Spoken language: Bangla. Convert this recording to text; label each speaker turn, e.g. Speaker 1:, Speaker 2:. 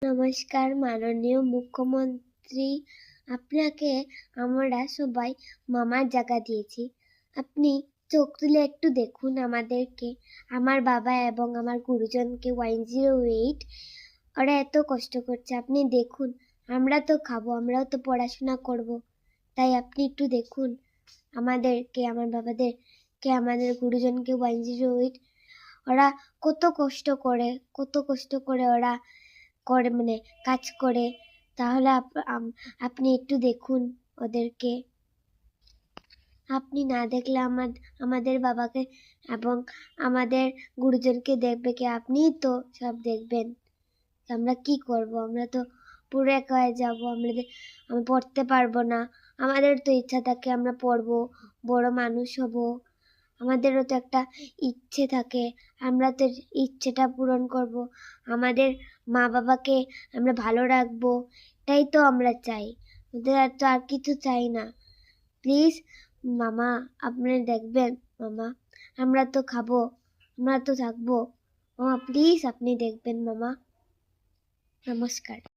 Speaker 1: নমস্কার মাননীয় মুখ্যমন্ত্রী, আপনাকে আমরা সবাই মামার জায়গা দিয়েছি। আপনি চোখ তুলে একটু দেখুন আমাদেরকে, আমার বাবা এবং আমার গুরুজনকে 108 ওরা এত কষ্ট করছে। আপনি দেখুন, আমরা তো খাবো, আমরাও তো পড়াশোনা করব। তাই আপনি একটু দেখুন আমাদেরকে, আমার বাবাদেরকে, আমাদের গুরুজনকে 108 ওরা কত কষ্ট করে ওরা কাজ করে। তাহলে আপনি একটু দেখুন ওদেরকে। আপনি না দেখলে আমাদের বাবাকে এবং আমাদের গুরুজনকে দেখবে কে? আপনিই তো সব দেখবেন। আমরা কি করব? আমরা তো পুরো একা হয়ে যাবো। আমি পড়তে পারবো না। আমাদের তো ইচ্ছা থাকে আমরা পড়বো, বড় মানুষ হব। আমাদেরও তো একটা ইচ্ছে থাকে, আমরা তো ইচ্ছেটা পূরণ করব। আমাদের মা বাবাকে আমরা ভালো রাখবো, এটাই তো আমরা চাই। ওদের আর কিছু চাই না। প্লিজ মামা, আপনি দেখবেন মামা, আমরা তো খাবো, আমরা তো থাকবো। মামা প্লিজ আপনি দেখবেন মামা। নমস্কার।